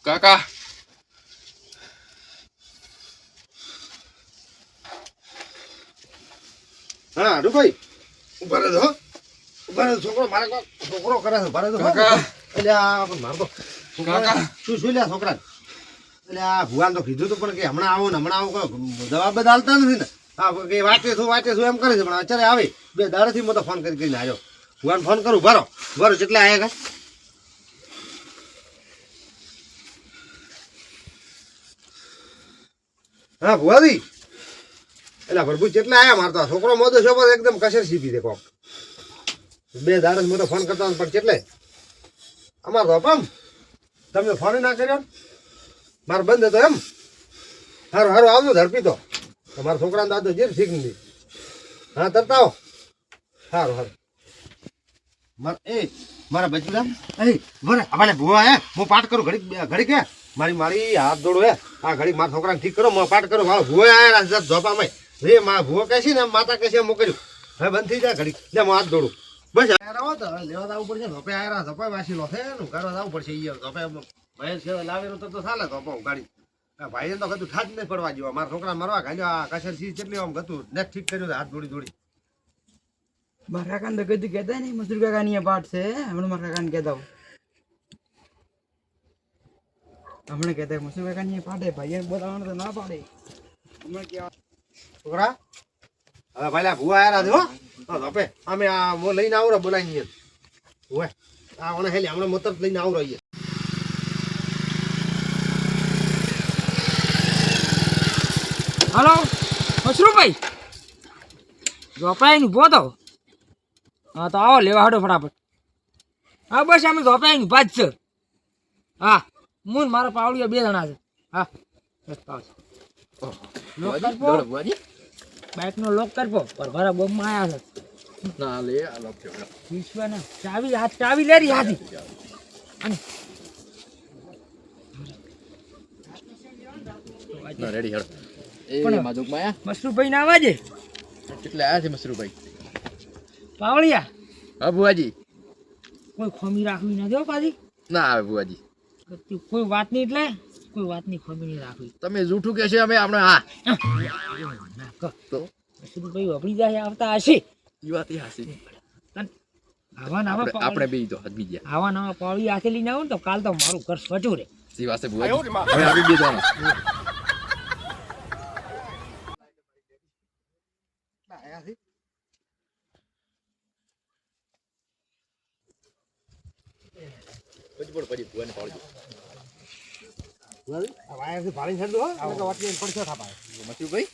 કાકા હા રૂભાઈ ઉભા રહેજો હો ઉભા રહેજો છોકરો મારે છોકરો કરે છે ઉભા રહેજો કાકા એટલે આ મારતો કાકા શું શું લ્યા છોકરા એટલે આ ભુવાન તો કીધું તું પણ કે હમણાં આવો જવાબ જ હાલતા નથી ને હા કે વાટે છું એમ કરે છે પણ અત્યારે આવે 2 દાડાથી હું તો ફોન કરીને આવ્યો ભુવાન ફોન કરું ભરો જેટલા આવ્યા કા હા ભુવાજી એટલે પ્રભુ જેટલા આયા મારતો છોકરો મોદો છો એકદમ કસર સીપી દે કોક 2 દાડા હું તો ફોન કરતો પણ કેટલે અમાર તો પમ તમે ફોન ના કર્યો મારે બંધ હતો એમ સારું આવજો ઝડપી તો તમારા છોકરાને દાદો જે શીખ નથી હા તરતા આવો સારું મારા બચુડા ભલે ભૂવા હે હું પાઠ કરું ઘડી કે મારી હાથ જોડો હે આ ઘડી મારા છોકરાને ઠીક કરો હું પાઠ કરું મારા ભૂવા આયા ધોપામાં રે મારા ભૂવો કહે છે ને માતા કહે છે એમ કર્યું હવે બંધ થઈ જાય ઘડી લે હું હાથ દોડું બસ આવો તો લેવા જવું પડશે ધોપે આયા ધોપા વાસી લો છે ને કાઢવા જવું પડશે ધોપે ભાઈ છે લાવેલો તો ચાલે ધોપો ગાડી ભાઈ તો કદું ઠાજ નહીં પડવા જેવા મારા છોકરા મરવા ગાલ્યો આ કસર સી કેટલી આમ ગતું નેક ઠીક કર્યું હાથ દોડી મારા કાકાને તો કીધું કહેતા નહીં મસૂર કાકાની પાઠ છે હમણાં મારા કાકાને કહેતા હમણાં કહેતા મસૂર કાકાની પાઠે ભાઈ બોલાવવાનું તો ના પાડે હમણાં કેવા છોકરા હવે ભાઈ ભૂવા આયા હો ધોપે અમે આ હું લઈને આવું બોલાવી હોય આ ઓને હેલી હમણાં મોતર લઈને આવું રહીએ હલો મશરૂભાઈ ઝોપાઈ ઉભો તો હા તો આવો લેવા હાડો ફટાફટ હા બસ અમે ઝોપાઈ ઉભા જ છે હા હું મારા પાવડીઓ 2 જણા છે હા બસ પાવ બાઇક નો લોક કરવો પર મારા બોમ્બમાં આયા છે ના લે આ લોક છે વિશ્વના ચાવી લેરી હાથી અને ના રેડી હેડ એ માજુક માયા મશરૂભાઈ ના આવાજે કેટલા આયા છે મસરૂભાઈ પાવળિયા હા બુઆજી કોઈ ખોમી રાખવી ના દો પાછી ના આવે બુઆજી કોઈ વાત નહીં એટલે કોઈ વાતની ખોમી નહીં રાખવી તમે જૂઠું કહેશે અમે આપણે હા તો મશરૂભાઈ વપડી જાય આવતા હશે ઈ વાત ઈ હાસી આવા નવા આપણે બે તો હદમી ગયા આવા નવા પાવળી હાથે લઈને આવું તો કાલ તો મારું ઘર સચું રે સી વાસે બુઆજી હવે આવી બે જણા પછી બુઆને પાડી આ વાયરથી ભાળી છેડો હો આ તો વાટી પડશે થાપાય મસરૂભાઈ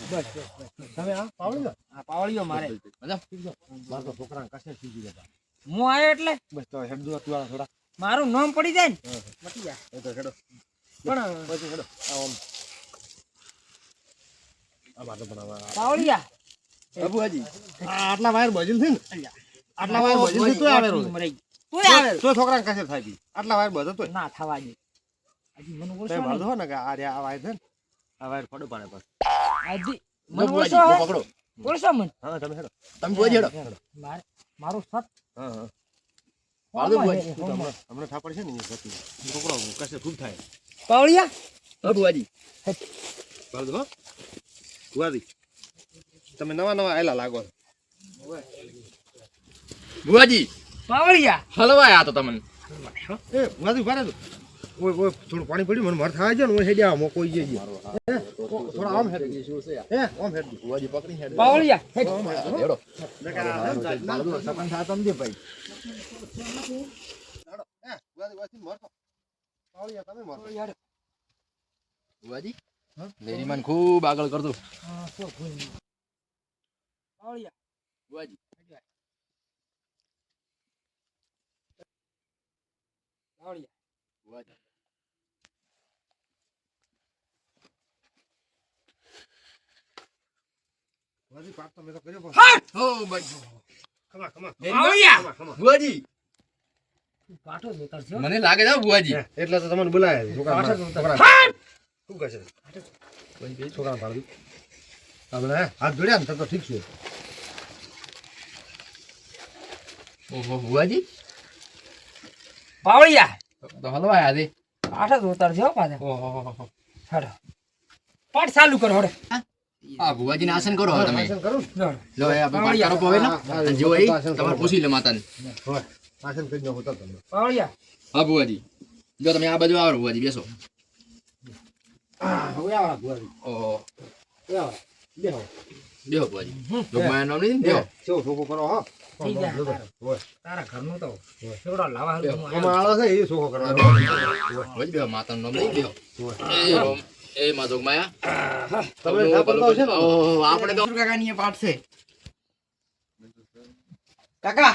બસ તમે આ પાવળી દો આ પાવળીઓ મારે મજા માર તો છોકરાને કશે સીધી જતા હું આવ્યો એટલે બસ તો હેડ દો તુવાળા થોડા મારું નામ પડી જાય ને મટી જાય એ તો હેડો પણ પછી હેડો આમ આ બાતો બનાવવા પાવળિયા બુઆજી આટલા વાયર બજલ છે ને આટલા વાયર બજલ છે તો આવે રો તું આવે તો છોકરાને કશે થાય બી આટલા વાયર બજલ તો ના થવા દે હજી મને તે ઓછો ભરદો ને કે આ રે આ વાયર છે ને આ વાયર ફડો પાડે બસ હજી મને મને ઓછો પકડો ઓછો મને હા તમે હેડો તમે બુઆજી હેડો મારું સત હા પાડો બુઆજી હમણાં થાપડ છે ને એ સતી છોકરો કશે ખૂબ થાય પાવળિયા હા બુઆજી ભરદો હો ગુવાદી તમે નવા આયલા લાગો બુઆજી પાવળિયા હલવાયા તો તમને એ ગુવાદી ભરે તો ઓય થોડું પાણી પડ્યું મને મર થાય છે ને હું હેડી આવો કોઈ જઈએ થોડા આમ હેડ શું છે હે આમ હેડ બુઆજી પકડી હેડ પાવળિયા હેડો સરપંચ આ તમને ભાઈ હે ગુવાદી મરતો પાવળિયા તમે મરતો બુઆજી લેરીમાન ખૂબ આગળ કરતો પાવળિયા બુઆજી પાવળિયા બુઆજી ગુવાદી પાટ તો મે તો કર્યો હો ભાઈ ખમા પાવળિયા બુઆજી પાઠો જોતર છે મને લાગે છે બુઆજી એટલે તો તમને બોલાયા છોકરા શું કહે છે છોકરા પાડી આપણે હાથ જોડ્યા ને તો ઠીક છે ઓહો બુઆજી પાવળિયા તો હલવાયા દે પાઠ જ ઉતારશે હો પાછા. ઓહો હેડો પાઠ ચાલુ કરો હેડો. આ ભુવાજીને આસન કરો હવે તમે. આસન કરું હેડો. લો એ આપણે પાઠ કરો હવે ને. અને જો એ તમારે પૂછી લે માતાને. હોય આસન કરી નાખો તો તમે પાવળિયા હા ભુવાજી. જો તમે આ બાજુ આવો ભુવાજી બેસો. હવે આવા ભુવાજી ઓહો. આવા બેહો બેહો ભુવાજી. લોકમાયા નામ નહીં ને બેહો. કેવો સોખો કરો હો થઈ જાય. હોય તારા ઘરનું તો છોકરો લાવા હારું હું આમાં આવ્યો. આળો છે એ સોખો કરવાનો ભુવાજી બેહો માતાનું નામ નહીં બેહો. એ રોમ એ માં જોગમાયા. તમે ઠાકોર તો છે ને ઓહો આપણે તો કાકાની એ પાઠ છે. કાકા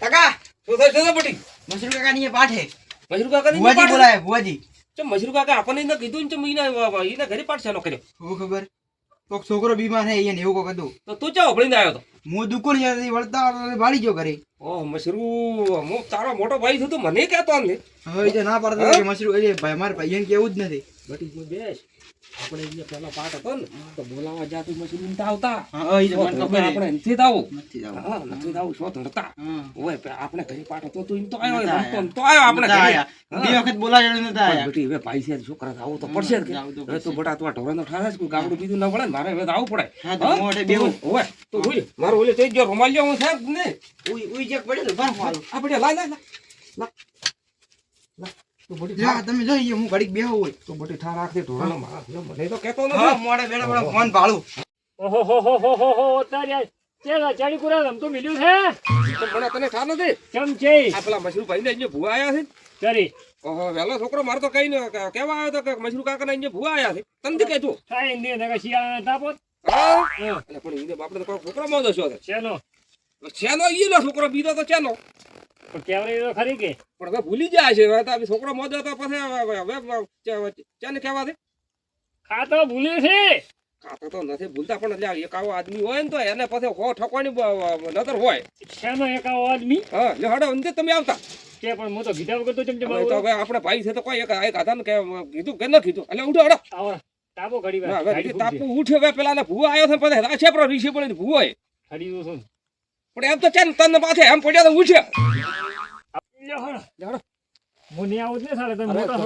કાકા શું થાય છે બટી? મશરૂ કાકાની એ પાઠ છે. મજરૂ કાકા ની બુવાજી બોલાય બુવાજી. ચમ મજરૂ કાકા આપણને ન કીધું ને ચમ ઈના ઘરે પાઠ ચાલો કર્યો. શું ખબર કોક છોકરો બીમાર છે એને એવું કોક હતું. તો તું ચા ઓભળીને આવ્યો તો? હું દુકાન જતી વળતા ભાડી ગયો ઘરે. ઓહ મશરૂ હું તારો મોટો ભાઈ છું તું મને કહેતો ને. હવે એ ના પાડતો કે મશરૂ એ ભાઈ મારા ભાઈને કેવું જ નથી. બટી તું બેસ. આપણે અહીંયા પેલો પાઠ હતો ને તો બોલાવા જાતું મશરૂ ને આવતા. હા એ તો મને ખબર છે. આપણે નથી આવું. નથી જવું. હા નથી આવું શો ધડતા. હા. ઓય આપણે ઘરે પાઠ હતો તું એમ તો આવ્યો રમતો ને તો આવ્યો આપણે નતા ઘરે. આયા. બે વખત બોલાવ્યો નતા પણ આયા. બેટી હવે ભાઈ છે છોકરા આવું તો પડશે જ કે. આવું તો હવે તો બટા તું આ ઢોરાનો ઠારા જ કોઈ ગામડું બીજું ના પડે ને મારે હવે તો આવું પડે. હા તો મોઢે બેહું. ઓય તું જોઈ મારો ઓલે થઈ ગયો રૂમાલ લ્યો હું સાહેબ ને ઉઈ ચેક પડે તો બરફ વાળું. આ બડે લાય લાય લાય તું બડી જા તમે જોઈ હું ઘડીક બેહો હોય. તું બડી ઠા રાખ દે ઢોરાનો મારા મને તો કહેતો હા નથી. મોઢે બેઠા બેઠા ફોન ભાળું. તો પણ તને ઠા નથી આ પેલા મશરૂ ભાઈ ને અહીંયા ભૂવા આયા છે ઓહો વેલો છોકરો મારો તો કઈ ને કેવા આવ્યો તો કે મશરૂ કાકા ને અહીંયા ભૂવા આયા છે તને થી કહેતું હા એટલે પણ એને બાપડે તો કોઈ છોકરો માં દસ્યો છે છેનો ઈનો છોકરો બીજો તો છેનો પણ હવે ભૂલી જાય છે હવે તો આ છોકરો મોદો તો પછી હવે ચાને કહેવા દે ખાતો તો નથી ભૂલતા પણ એટલે એક આવો આદમી હોય ને તો એને પછી હો ઠકવાની નજર હોય હા લે હડો અંતે તમે આવતા હવે તો હવે આપણે ભાઈ છે તો કોઈ એક આધાને કે કીધું કે ન કીધું એટલે ઉઠો હડો હા, હવે તાપુ ઉઠ્યો હવે પેલા ભૂવો આવ્યો છે પછી રાશે પણ રીશે પણ ભૂવો હોય પણ એમ તો ચાલ તને માથે એમ પડ્યા તો ઉઠ્યા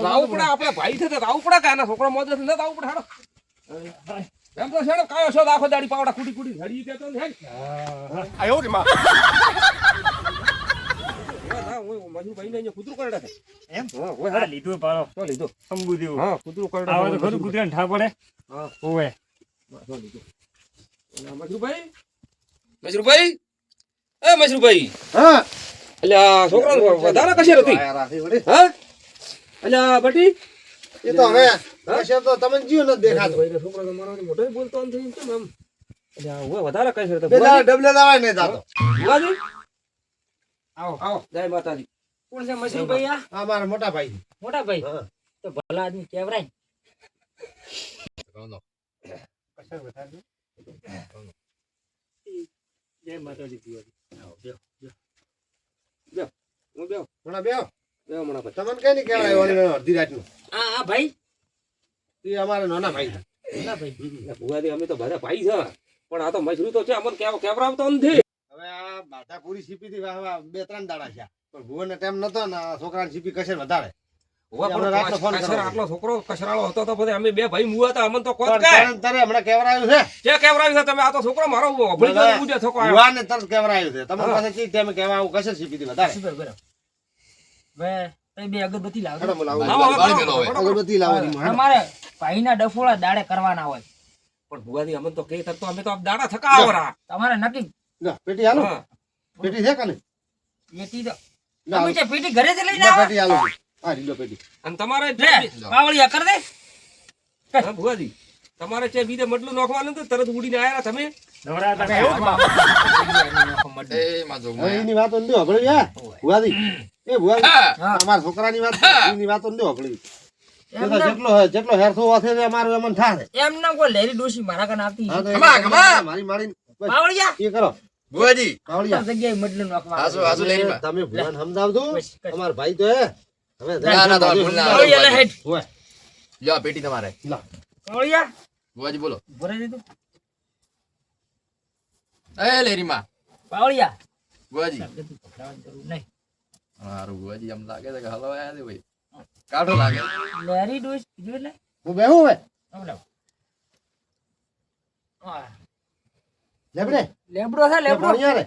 રાવું પડે આપણે ભાઈ છે તો રાવું પડે કે આના છોકરો મોજ નથી રાવું પડે હાડો એમ તો શેનો કાયો છો આખો દાડી પાવડા કુટી કુટી ધડી દેતો ને હેડ આયો રે માં મજુ ભાઈ ને કૂતરું કરડા છે એમ હા હોય હા લીધું પાડો તો લીધો અંબુ દેવું હા કૂતરું કરડા આવે તો ખરું કૂતરાને ઠા પડે હા ઓવે તો લીધો મજરૂભાઈ એ મજરૂભાઈ હા એટલે આ છોકરાનો વધારે કશેર હતી આયા રાખી વળી હા એટલે બટી એ તો હવે કશે તો તમને જીવ ન દેખાતો ભાઈ છોકરો તો મારો મોટો બોલતો નથી કેમ એમ એટલે આ હોય વધારે કશેર હતી બે દાડા ડબલે દાવાય નહીં જાતો બુવાજી આવો આવો જય માતાજી કોણ છે મશરૂભાઈ આ આ મારા મોટા ભાઈ મોટા ભાઈ હા તો ભલા આદમી કેવરાય હું બેવ મોટા બેહો બેવ મણા ભાઈ તમને કઈ નહીં કહેવાય ઓલી અડધી રાતનું આ ભાઈ એ અમારા નાના ભાઈ છે. ના ભાઈ ભુવાજી અમે તો બધા ભાઈ છે પણ આ તો મજરૂ તો છે અમને કેવરાવતો નથી હવે આ બાધા પૂરી સીપી થી બે ત્રણ દાડા છે પણ ભુવનને ટાઈમ નતો ને આ છોકરાની સીપી કશે વધારે પણ રાતનો ફોન કશેર કરવાનો. આટલો છોકરો કશરાળો હતો તો પછી અમે બે ભાઈ મુવા હતા અમને તો કોત કાય તરત તારે હમણાં કેવરાયું છે જે કેવરાવી છે તમે આ તો છોકરો મારો ભૂલી ગયો ઉડે છોકરો આવ્યો ભુવાને તરત કેવરાયું છે તમારી પાસે ચીજ તમે કહેવા આવું કશે સીપી થી વધારે બરાબર હવે તમે બે અગરબત્તી લાવો હેડો બોલાવો. બાળી મેલો હવે. અગરબત્તી લાવો ની હેડો. તમારે ભાઈના ડફોળા દાડે કરવાના હોય પણ ભુવાજી અમે તો કઈ થતો અમે તો આપ દાડા થકાવરા તમારે નક્કી લો, પેટી હાલો હા પેટી છે કાલે એથી તો ના, તમે જે પેટી ઘરે જ લઈને ના, આવો પેટી હાલો હા લીલો પેટી અને તમારે લે પાવળિયા કર દે હા ભુવાજી તમારે છે બીજે મટલું નાખવાનું તો તરત ઉડીને આયા તમે એ માં હવે જોગમાયા. એની વાતો નથી હભળી હે ભુવાજી એ ભુવાજી હા. અમારા છોકરાની વાત એની વાતો નથી હભળી એ તો એમને જેટલો હેરથો વાસે છે અમારું એમન થાશે એમને કોઈ લેરી ડોશી મારા કને આવતી હા તો કમા, કમા. મારી મારી બસ પાવળિયા એ કરો ભુવાજી કાવળિયા જગ્યાએ મડલું નાખવા હાસુ હાસુ લઈને બા. તમે ભુવાન સમજાવજો બસ, બસ. અમાર ભાઈ તો હે હવે ના, ના, તમારે ભૂલ ના આવે. પાવળિયા લે હેડ હોય લ્યો આ પેટી તમારે લા પાવળિયા ભુવાજી બોલો ભરે દીધું એ લેરીમાં પાવળિયા ભુવાજી બધું ભરાવાની જરૂર નહીં હારું ભુવાજી એમ લાગે છે કે હલવાયા છે ભાઈ કાઢો લાગે લેરી ડોશ કીધું એટલે હું બેહું હવે આમ લાવો. હા, લેબડે લેબડો છે લેબડો પાણી આરે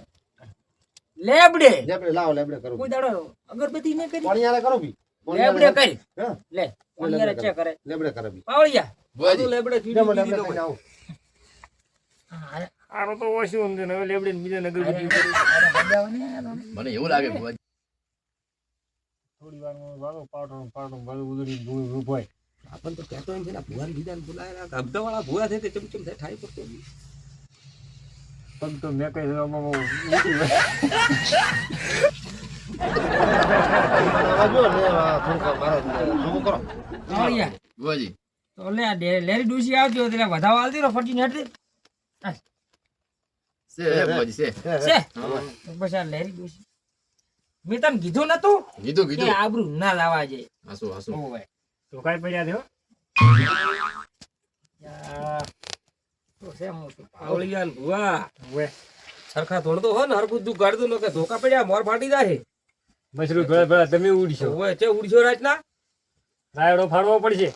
લેબડે લેબડે લાવો લેબડે કરો કોઈ દાડો અગરબત્તી ને કરી પાણી આરે કરો બી લેબડે કરી હા લે કોણિયારે ચેક કરે લેબડે કરે બી પાવળિયા બુઆજી લેબડે લેબડે લેબડે કરીને આવો હા, આરો તો ઓછું ઊંધું ને હવે લેબડે ને બીજા નગર અરે, અરે, બજાવો ને આ તો. મને એવું લાગે બુઆજી થોડી વાર પાવડર બધું ઉદડી ધૂળ રૂપાય આપણ તો કહેતો એમ છે ને ભુવાને બીજાને બોલાય ધબધવાળા ભુવા થાય તે ચમચમ થાય થાય પડતો પણ તો મેં કઈ આજો ને થોડું મારે શું કરો પાવળિયા બુઆજી તો લે આ લેરી ડોશી આવતી હોય એટલે વધાવો આલતી રહો ફટી નેટ દે છે બુઆજી છે છે તો બસ આ લેરી ડોશી મેં તને કીધું નતું કીધું કે કીધું આબરૂ ના લાવા જાય હાસુ હાસુ ઓવે તો કાઈ પડ્યા થયો તો છે મોટું પાવળિયા ને ભુવા ઓએ સરખા થોડો હો ને હરકું તું ગાડતું ન કે ધોકા પડ્યા મોર ફાટી જાય મશરૂ ભેળા ભેળા તમે ઉડશો ઓએ છે ઉડશો રાતના રાયડો ફાડવો પડશે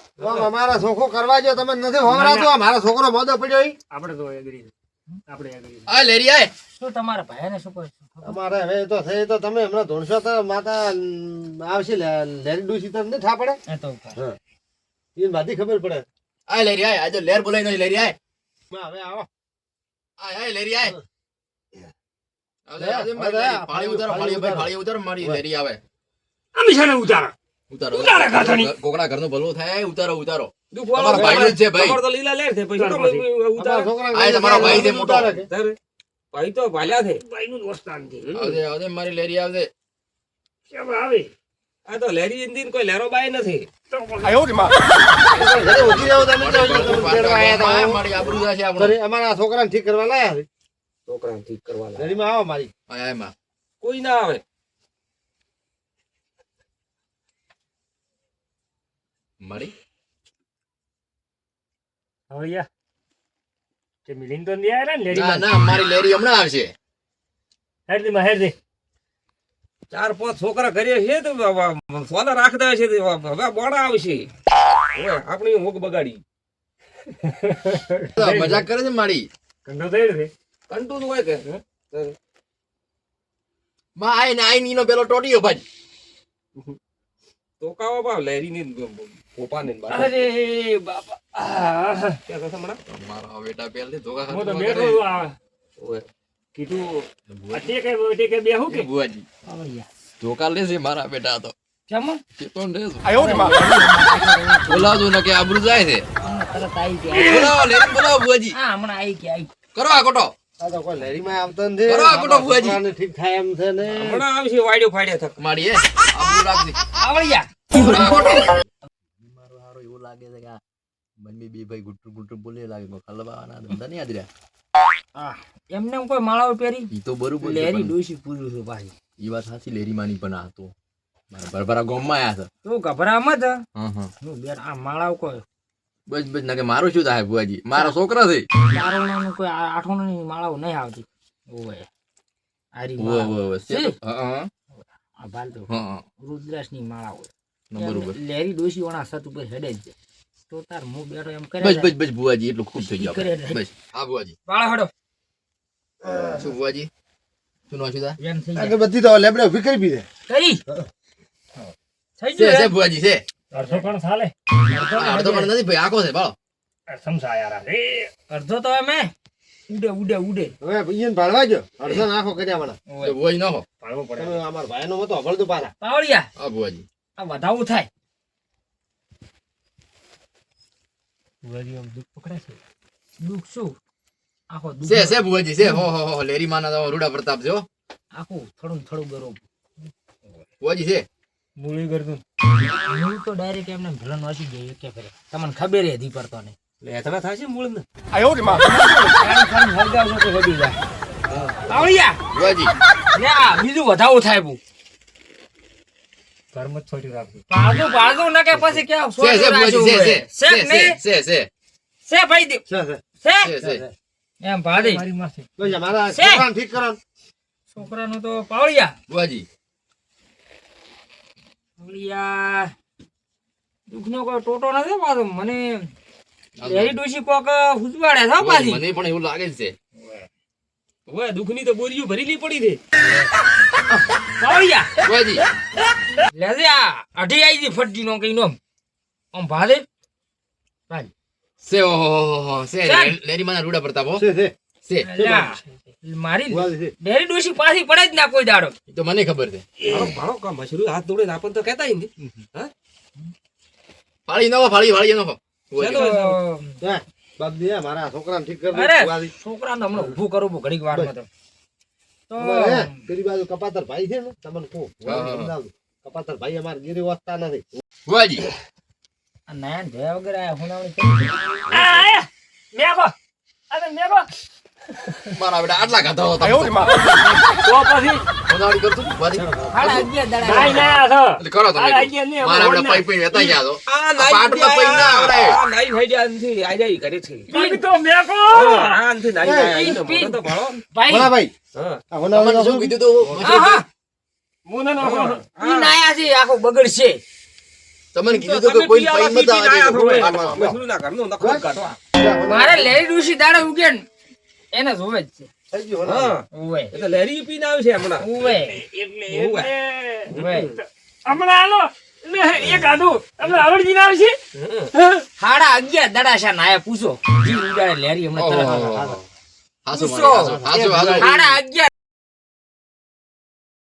અમારા છોકરો કરવા જો તમે નથી હોવરાતો મારો છોકરો મોદો પડ્યો ઈ આપણે તો એગ્રી આપણે એગ્રી આ લેરી આય શું તમારા ભાઈને શું કહો છો? અમારે હવે તો થઈ તો તમે હમણાં ધોણશો તો માતા આવશે લેરી ડૂસી તો નથી ઠા પડે એ તો ઉપર. એ બધી ખબર પડે આ લેરી આય આ જો લેર બોલાઈ નો લેરી આય હવે આવો આય લેરી આય આવજે મારી પાણી ઉતારો પાણી ભાઈ પાણી ઉતારો મારી લેરી આવે અમીશાને ઉતારા ઉતારો ઉતારે ગાંઠણી. કોકના ઘરનું ભલું થાય ઉતારો ઉતારો તું તમારો ભાઈ જ છે ભાઈ તમારો તો લીલા લેર છે પછી તો ઉતારે આ તમારો ભાઈ છે મોટો તારે ભાઈ તો ભાલ્યા છે ભાઈનું દોસ્તાન છે આવજે આવજે મારી લેરી આવજે કેમ આવે આ તો લેરી ઇન્દિન કોઈ લેરો બાય નથી ઘરે ઉઠી જાવ તમે તો તમે તેડવા આયા તા. મારી આબરૂ જશે આપણો ઘરે અમારા છોકરાને ઠીક કરવા લાયા છે છોકરાને ઠીક કરવા લાગે ઘડીમાં આવો મારી આય આય માં કોઈ ના આવે મારી હવૈયા તે મિલિન તો નહીં આયા ને લેરી ના ના મારી લેરી હમણાં આવશે હેડ દે હેડ દે ચાર પાંચ છોકરા ઘરે છે તો સોના રાખતા છે હવે બોડા આવશે હવે આપણી ઊંઘ બગાડી મજાક કરે છે મારી કંડો થઈ રે કંટુ તો હોય કે માં આય ને આઈ નીનો પેલો ટોટીયો ભાઈ તો કાવા બા લેરી ની પોપા ને અરે બાપા કે તો સમણા મારા બેટા પહેલથી ધોકા હું તો ખાતો બેઠો કરે. આ ઓય કીધું અટે કે બેહું કે બુઆજી પાવળિયા ધોકા લેશે મારા બેટા તો જમો ચેતન રહેજો બોલાવજો ને કે આબરૂ જાય છે હમણાં તરત આવી ગયા બોલાવો લેરી બોલાવો બુઆજી હા હમણાં આવી ગયા આવી કરો આ કોટો આ તો કોઈ લેરીમાં આવતો નથી બરાબર, આપણા બુઆજી. છોકરાને ઠીક થાય એમ છે ને હમણાં આવશે વાડ્યો ફાડ્યા થક મારી હે આબરૂ રાખજે પાવળિયા કરો આ કોટો મારો હારો એવું લાગે છે કે આ મમ્મી બી ભાઈ ગુટુ ગુટુ બોલે લાગે કો ખલવાના ધંધા નહીં આદર્યા એમને કોઈ માળાઓ પહેરી ઈ તો બરોબર છે લેરી પણ ડોશી પૂરું છે ભાઈ ઈ વાત સાચી લેરી માની પણ આ તો મારા ભરભરા ગામમાં આયા છે તું ગભરા મત હા હા હું બેર આ માળાઓ કોઈ બસ બસ ના કે મારું શું થાય બુઆજી મારા છોકરા છે ચારોણાનું કોઈ આઠોણાની માળાઓ નહીં આવતી ઓય આરી વો વો વો છે તો હા હા આ ભાલ તો હા રુદ્રાસની માળાઓ ના બરોબર લેરી ડોશી ઓણા સત ઉપર હેડે જ છે તો તાર હું બેઠો એમ કરે બસ બસ બસ બુઆજી એટલું ખૂબ થઈ ગયું કરે આપણે. બસ હા બુઆજી વાળા હડો શું બુઆજી શું નાખ્યું તા એમ થઈ જાય આગળ બધી તો લેબડે ઉભી કરી દીધે કરી થઈ છે ગયું છે બુઆજી છે અડધો પણ ચાલે અડધો પણ નથી ભાઈ આખો છે બાળો સમસા યાર રે અડધો તો અમે ઉડે ઉડે ઉડે હવે ઈયન ભાળવા જો અડધો નાખો કર્યા મને તો બુઆજી નાખો પાડવો પડે તમે અમાર ભાઈનો મતો હભળતું પાછા પાવળિયા હા બુઆજી આ વધાવું થાય બુઆજી આમ દુખ પકડે છે દુઃખ શું આખો દુઃખ છે છે બુઆજી છે હો હો હો લેરી માના તો રૂડા પ્રતાપ છે હો આખું થોડું થોડું બરોબર બુઆજી છે મૂળી કરતું હું તો ડાયરેક્ટ એમને ભલન વાસી ગઈ કે ફરે તમને ખબર હતી પડતો ને લેતરા થાશે મૂળ ને ખાલી હળગાવશો તો વધી જાય પાવળિયા બુઆજી લે આ બીજું વધાવું થાય બુ ઘરમાં જ છોડી રાખજો પાડું પાડું ના કે પછી કેવું છે છે બુઆજી છે છે છે કે નહીં? છે છે છે ભાઈ દેવ છે છે છે છે છે એમ ભાડી મારી માસે બસ મારા છે. છોકરાને ઠીક કરો છોકરાનું તો પાવળિયા બુઆજી પાવળિયા દુઃખનો કોઈ ટોટો નથી પાછો મને લેરી ડોશી કોક હુજવાડે છે હો પાછી મને પણ એવું લાગે છે હવે દુઃખની તો બોરીઓ ભરેલી પડી છે પાવડિયા બુઆજી લેજે આ અઢી આઈ જી ફટ્ટી નો કઈ નો આમ ભાલે ભાઈ સે ઓહો સે ચાલ. લેરી માના રૂડા પ્રતાપ હો છે સે અલ્યા, મારી બુઆજી છે. લેરી ડોશી પાછી પડે જ ના કોઈ દાડો એ તો મને ખબર છે ભાળો ભાળો કા મશરૂ હાથ દોડે ને આપણને તો કહેતા ય નહીં ફાળી નખો ફાળી નખો ચાલો. હે, બાપજી હે, મારા છોકરાને ઠીક કરી દે અરે બુઆજી. છોકરાને તો હમણાં ઊભું કરું ઘડીક વારમાં તો અમારે હે, પેલી બાજુ કપાતર ભાઈ છે ને તમને કહું હા, હા. સમજાવું. કપાતર ભાઈ અમારે ગીરી વસતા નથી બુઆજી આ નાયણ ધોયા વગર આ હુનાવણી કરી આ મેકો અરે મેકો મારા બેટા આટલા ગાધા હતા તો પછી કોનાડી કરતું બુઆજી હાડા 11 દાડા નાઈ ના થો એટલે કરો તમે આ ગયા ને મારા બેટા પાઈ પાઈ વેતા ગયા તો આ પાટમાં પૈ ના આવડે આ નાઈ ભાઈ જ્યાં નથી આ જાય કરે છે પીક તો મેકો આ નથી નાઈ નાઈ તો મોટો તો ભાળો ભાઈ ભલા ભાઈ હા આ હોનાવળી તમને શું શું કીધું તું આહા મુને નો ઈ નાયા છે આખો બગડશે તમને કીધું તું કે કોઈ પૈ મત આવે મશરૂ ના ઘરનું નખો કાઢવા મારે લેરી ડોશી દાડે ઉગે ને એને જોવે જ છે થઈ ગયું હોનાવળી. હા ઉવે એટલે લેરી પીને આવે છે હમણાં ઉવે એટલે ઓવે. ઉવે હમણાં આલો ને એક આધું હમણાં આવડજી ના આવશે હાડા 11 દાડા છે નાયા પૂછો જી ઉડાડે લેરી હમણાં તરત હાસુ પૂછો. હાસુ હાસુ હાડા 11